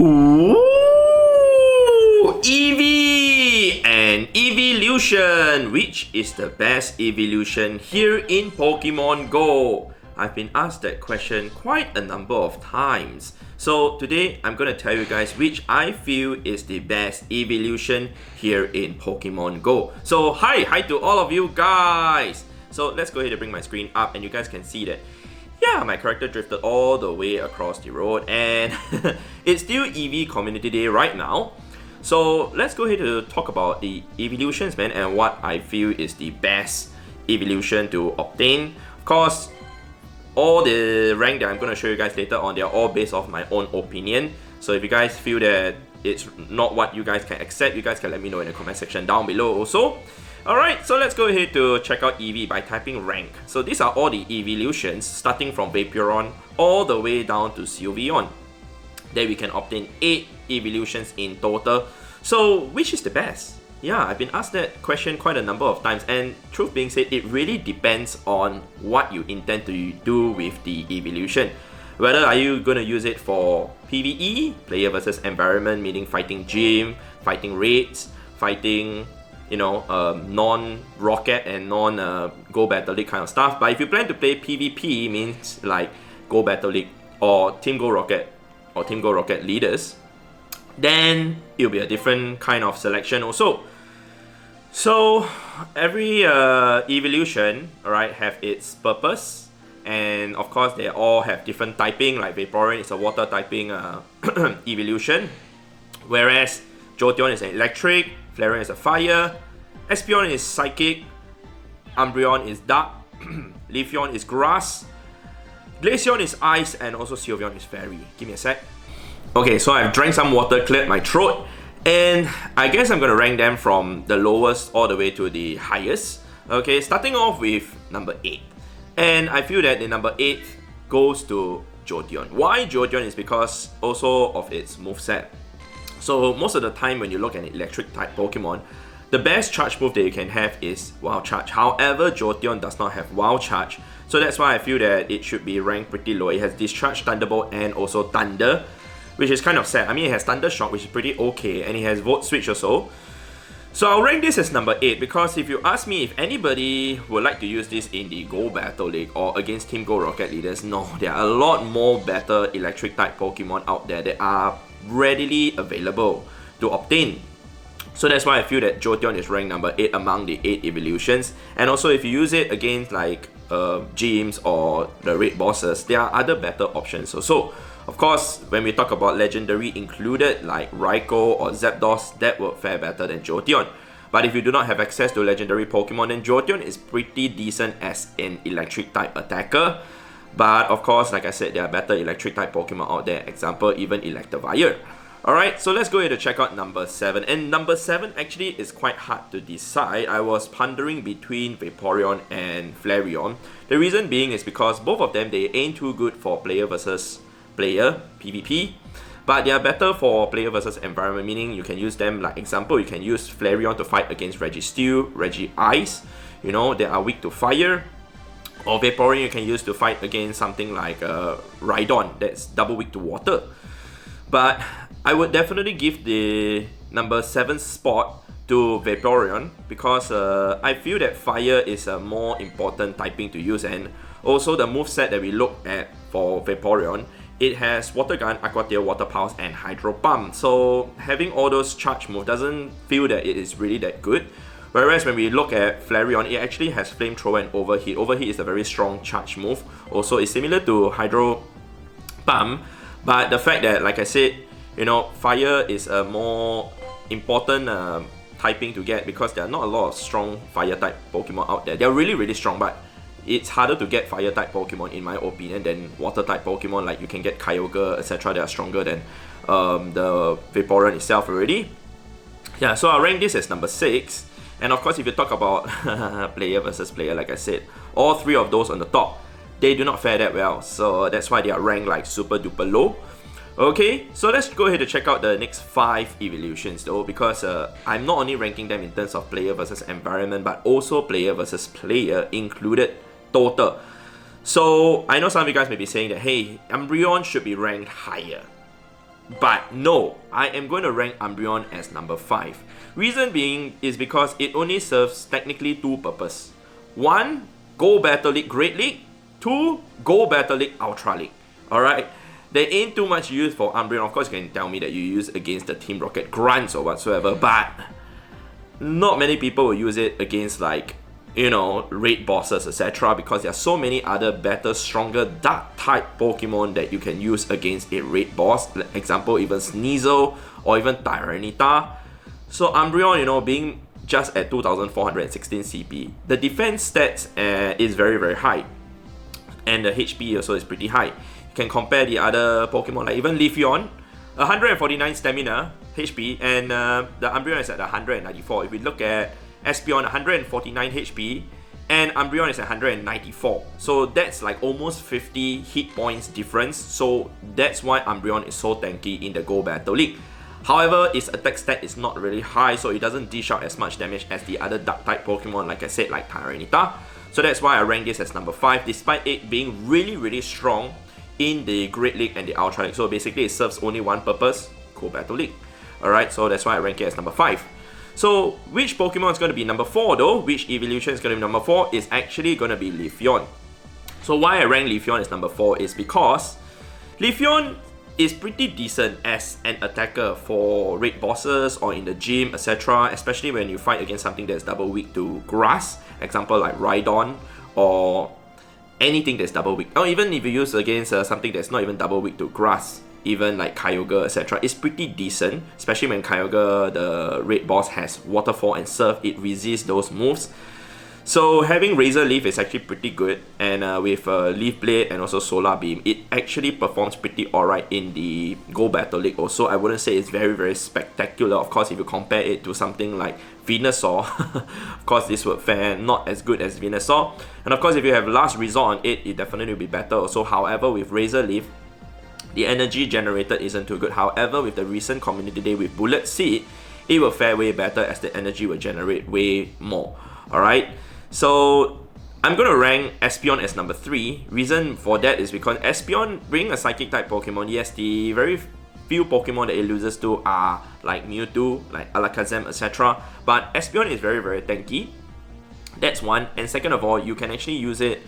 Ooh, Eevee and Eeveelution. Which is the best evolution here in Pokemon GO? I've been asked that question quite a number of times. So today I'm going to tell you guys which I feel is the best evolution here in Pokemon GO. So hi to all of you guys. So let's go ahead and bring my screen up and you guys can see that yeah, my character drifted all the way across the road and it's still Eevee Community Day right now. So let's go ahead to talk about the evolutions, man, and what I feel is the best evolution to obtain. Of course, all the rank that I'm going to show you guys later on, they're all based off my own opinion. So if you guys feel that it's not what you guys can accept, you guys can let me know in the comment section down below also. Alright, so let's go ahead to check out Eevee by typing rank. So these are all the evolutions starting from Vaporeon all the way down to Sylveon. Then we can obtain 8 evolutions in total. So which is the best? Yeah, I've been asked that question quite a number of times, and truth being said, it really depends on what you intend to do with the evolution. Whether are you going to use it for PvE, player versus environment, meaning fighting gym, fighting raids, fighting non-rocket and non-Go Battle League kind of stuff. But if you plan to play PvP, means like Go Battle League or Team Go Rocket or Team Go Rocket leaders, then it'll be a different kind of selection also. So every evolution, alright, have its purpose, and of course they all have different typing. Like Vaporeon is a water typing evolution, whereas Jolteon is an electric, Flareon is a fire, Espeon is psychic, Umbreon is dark, Leafeon is grass, Glaceon is ice, and also Sylveon is fairy. Give me a sec. Okay, so I've drank some water, cleared my throat, and I guess I'm gonna rank them from the lowest all the way to the highest. Okay, starting off with number 8. And I feel that the number 8 goes to Jolteon. Why Jolteon is because also of its moveset. So most of the time when you look at an electric type Pokemon, the best charge move that you can have is Wild Charge. However, Jolteon does not have Wild Charge, so that's why I feel that it should be ranked pretty low. It has Discharge, Thunderbolt, and also Thunder, which is kind of sad. I mean, it has Thunder Shock, which is pretty okay, and it has Volt Switch also. So I'll rank this as number 8 because if you ask me if anybody would like to use this in the Go Battle League or against Team Go Rocket leaders, no, there are a lot more better electric type Pokemon out there that are readily available to obtain. So that's why I feel that Jolteon is ranked number 8 among the 8 evolutions. And also if you use it against like gyms or the raid bosses, there are other better options also. Of course, when we talk about legendary included like Raikou or Zapdos, that would fare better than Jolteon. But if you do not have access to legendary Pokemon, then Jolteon is pretty decent as an electric type attacker. But of course, like I said, there are better electric type Pokemon out there. Example, even Electivire. Alright, so let's go ahead and check out number 7. And number 7 actually is quite hard to decide. I was pondering between Vaporeon and Flareon. The reason being is because both of them, they ain't too good for player versus player, PvP. But they are better for player versus environment, meaning you can use them, like example, you can use Flareon to fight against Registeel, Regice, they are weak to fire. Or Vaporeon you can use to fight against something like Rhydon, that's double weak to water. But I would definitely give the number 7 spot to Vaporeon because I feel that fire is a more important typing to use, and also the moveset that we look at for Vaporeon, it has Water Gun, Aqua Tail, Water Pulse, and Hydro Pump. So having all those charge moves doesn't feel that it is really that good. Whereas when we look at Flareon, it actually has Flamethrower and Overheat. Overheat is a very strong charge move. Also, it's similar to Hydro Pump, but the fact that, like I said, fire is a more important typing to get because there are not a lot of strong fire type Pokemon out there. They're really strong, but it's harder to get fire type Pokemon in my opinion than water type Pokemon. Like you can get Kyogre, etc. They are stronger than the Vaporeon itself already. Yeah, so I'll rank this as number 6. And of course, if you talk about player versus player, like I said, all 3 of those on the top, they do not fare that well. So that's why they are ranked like super duper low. Okay, so let's go ahead and check out the next 5 evolutions though, because I'm not only ranking them in terms of player versus environment, but also player versus player included total. So I know some of you guys may be saying that, hey, Umbreon should be ranked higher. But no, I am going to rank Umbreon as number 5. Reason being is because it only serves technically 2 purposes. 1, Go Battle League Great League. 2, Go Battle League Ultra League. Alright? There ain't too much use for Umbreon. Of course, you can tell me that you use against the Team Rocket grunts or whatsoever, but not many people will use it against, like, you know, raid bosses, etc. because there are so many other better, stronger dark type Pokemon that you can use against a raid boss. Like, example, even Sneasel or even Tyranitar. So Umbreon, you know, being just at 2416 CP, the defense stats is very, very high. And the HP also is pretty high. You can compare the other Pokemon, like even Leafeon, 149 stamina, HP, and the Umbreon is at 194. If we look at Espeon, 149 HP, and Umbreon is at 194. So that's like almost 50 hit points difference. So that's why Umbreon is so tanky in the Go Battle League. However, its attack stat is not really high, so it doesn't dish out as much damage as the other dark type Pokemon, like I said, like Tyranitar. So that's why I rank this as number 5, despite it being really, really strong in the Great League and the Ultra League. So basically it serves only one purpose, Go Battle League. Alright, so that's why I rank it as number 5. So which Pokemon is going to be number 4 though, which evolution is going to be number 4, is actually going to be Leafeon. So why I rank Leafeon as number 4 is because Leafeon is pretty decent as an attacker for raid bosses or in the gym, etc. Especially when you fight against something that's double weak to grass, example like Rhydon or anything that's double weak. Or even if you use against something that's not even double weak to grass, even like Kyogre, etc. It's pretty decent, especially when Kyogre, the raid boss, has Waterfall and Surf. It resists those moves. So having Razor Leaf is actually pretty good, and with Leaf Blade and also Solar Beam, it actually performs pretty alright in the Go Battle League also. I wouldn't say it's very, very spectacular. Of course, if you compare it to something like Venusaur, of course this would fare not as good as Venusaur. And of course, if you have Last Resort on it, it definitely will be better also. However, with Razor Leaf, the energy generated isn't too good. However, with the recent community day with Bullet Seed, it will fare way better as the energy will generate way more. Alright? So I'm going to rank Espeon as number 3. Reason for that is because Espeon, being a psychic type Pokemon, yes, the very few Pokemon that it loses to are like Mewtwo, like Alakazam, etc. But Espeon is very, very tanky. That's one. And second of all, you can actually use it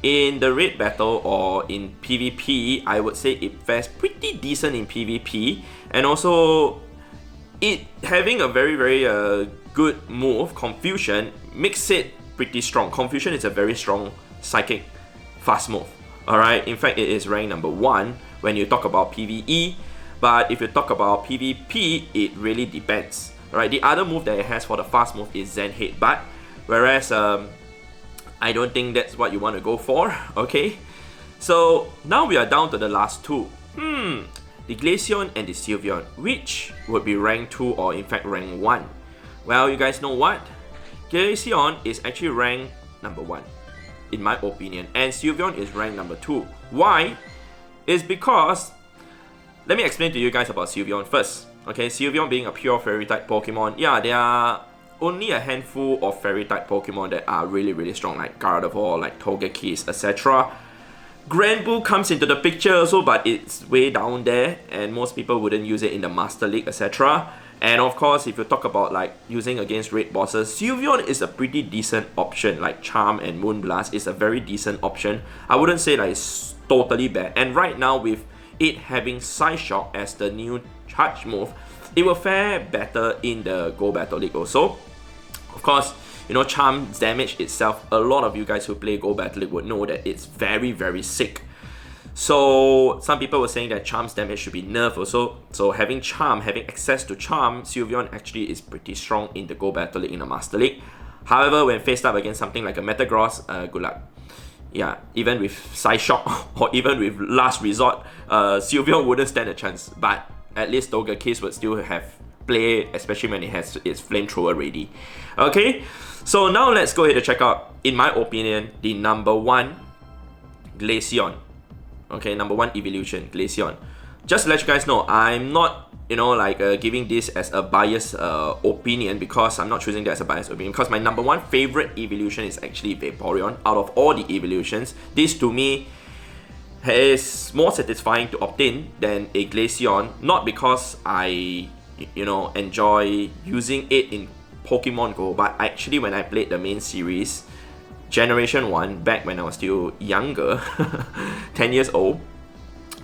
in the raid battle or in PvP. I would say it fares pretty decent in PvP. And also, it having a very, very good move, Confusion, makes it pretty strong. Confusion is a very strong psychic fast move. Alright, in fact it is ranked number 1 when you talk about PvE, but if you talk about PvP, it really depends. Alright, the other move that it has for the fast move is Zen Headbutt, whereas I don't think that's what you want to go for. Okay, so now we are down to the last 2. The Glaceon and the Sylveon, which would be rank 2 or in fact rank 1? Well, you guys know what? Glaceon is actually ranked number 1, in my opinion, and Sylveon is ranked number 2. Why? It's because, let me explain to you guys about Sylveon first. Okay, Sylveon being a pure fairy type Pokemon, yeah, there are only a handful of fairy type Pokemon that are really, really strong, like Gardevoir, like Togekiss, etc. Granbull comes into the picture also, but it's way down there, and most people wouldn't use it in the Master League, etc. And of course, if you talk about like using against raid bosses, Sylveon is a pretty decent option. Like Charm and Moonblast is a very decent option. I wouldn't say like it's totally bad. And right now with it having Psy Shock as the new charge move, it will fare better in the Go Battle League also. Of course, you know, Charm's damage itself, a lot of you guys who play Go Battle League would know that it's very, very sick. So some people were saying that Charm's damage should be nerfed also. So having Charm, having access to Charm, Sylveon actually is pretty strong in the Go Battle League, in the Master League. However, when faced up against something like a Metagross, good luck. Yeah, even with Psy Shock or even with Last Resort, Sylveon wouldn't stand a chance. But at least Togekiss would still have play, especially when it has its Flamethrower ready. Okay, so now let's go ahead and check out, in my opinion, the number 1 Glaceon. Okay, number 1 evolution, Glaceon. Just to let you guys know, I'm not, you know, like giving this as a biased opinion, because I'm not choosing that as a biased opinion, because my number 1 favorite evolution is actually Vaporeon. Out of all the evolutions, this to me is more satisfying to obtain than a Glaceon, not because I enjoy using it in Pokemon GO, but actually when I played the main series, Generation 1, back when I was still younger, 10 years old,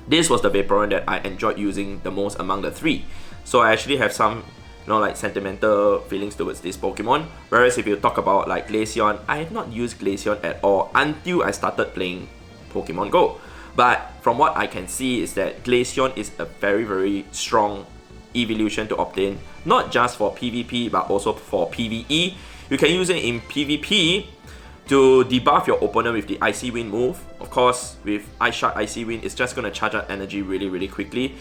this was the Vaporeon that I enjoyed using the most among the three. So I actually have some like sentimental feelings towards this Pokemon. Whereas if you talk about like Glaceon, I have not used Glaceon at all until I started playing Pokemon GO. But from what I can see is that Glaceon is a very, very strong evolution to obtain, not just for PvP but also for PvE. You can use it in PvP to debuff your opponent with the Icy Wind move. Of course, with Ice Shard, Icy Wind, it's just gonna charge up energy really, really quickly.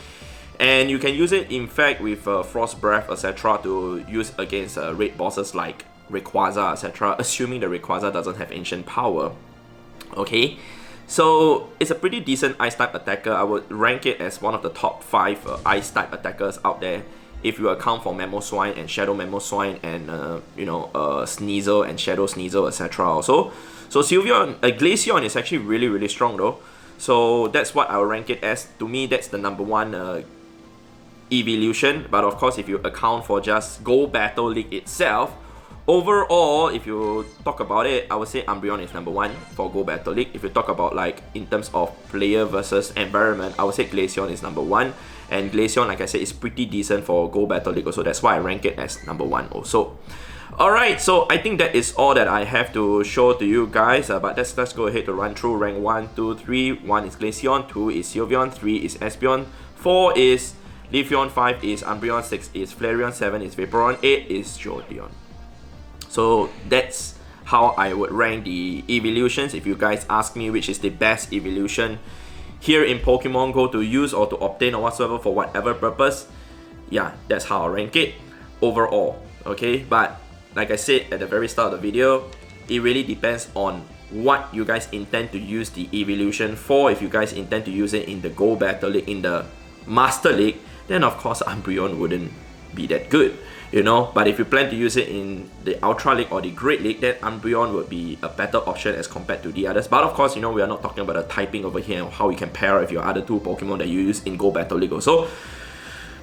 And you can use it, in fact, with Frost Breath, etc. to use against raid bosses like Rayquaza, etc. Assuming the Rayquaza doesn't have ancient power. Okay, so it's a pretty decent Ice-type attacker. I would rank it as one of the top 5 Ice-type attackers out there, if you account for Mamoswine and Shadow Mamoswine and Sneasel and Shadow Sneasel, etc. also. So Glaceon is actually really, really strong though. So that's what I will rank it as. To me, that's the number 1 Eeveelution. But of course, if you account for just Go Battle League itself, overall, if you talk about it, I would say Umbreon is number 1 for Go Battle League. If you talk about like in terms of player versus environment, I would say Glaceon is number 1. And Glaceon, like I said, is pretty decent for Go Battle League also. That's why I rank it as number 1 also. Alright, so I think that is all that I have to show to you guys. But let's go ahead to run through rank 1, 2, 3. 1 is Glaceon, 2 is Sylveon, 3 is Espeon, 4 is Leafeon, 5 is Umbreon, 6 is Flareon, 7 is Vaporeon, 8 is Jolteon. So that's how I would rank the evolutions. If you guys ask me which is the best evolution here in Pokemon GO to use or to obtain or whatsoever for whatever purpose, yeah, that's how I rank it overall. Okay, but like I said at the very start of the video, it really depends on what you guys intend to use the evolution for. If you guys intend to use it in the Go Battle League, in the Master League, then of course Umbreon wouldn't be that good, but if you plan to use it in the Ultra League or the Great League, then Umbreon would be a better option as compared to the others. But of course, we are not talking about the typing over here and how you can pair with your other 2 Pokemon that you use in Go Battle League also.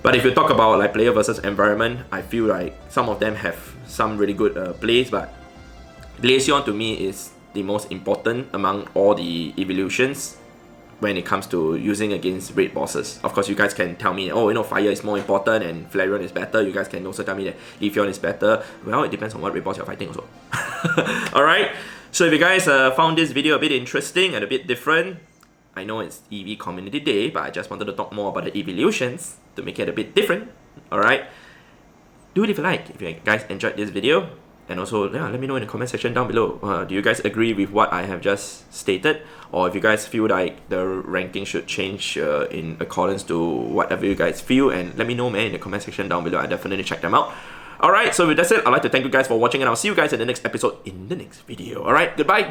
But if you talk about like player versus environment, I feel like some of them have some really good plays, but Glaceon to me is the most important among all the evolutions when it comes to using against raid bosses. Of course, you guys can tell me, oh, Fire is more important and Flareon is better. You guys can also tell me that Leafeon is better. Well, it depends on what raid boss you're fighting also. Alright, so if you guys found this video a bit interesting and a bit different, I know it's Eevee Community Day, but I just wanted to talk more about the evolutions to make it a bit different. Alright, do leave a like if you guys enjoyed this video. And also, let me know in the comment section down below. Do you guys agree with what I have just stated? Or if you guys feel like the ranking should change in accordance to whatever you guys feel? And let me know, man, in the comment section down below. I definitely check them out. Alright, so with that said, I'd like to thank you guys for watching. And I'll see you guys in the next episode in the next video. Alright, goodbye.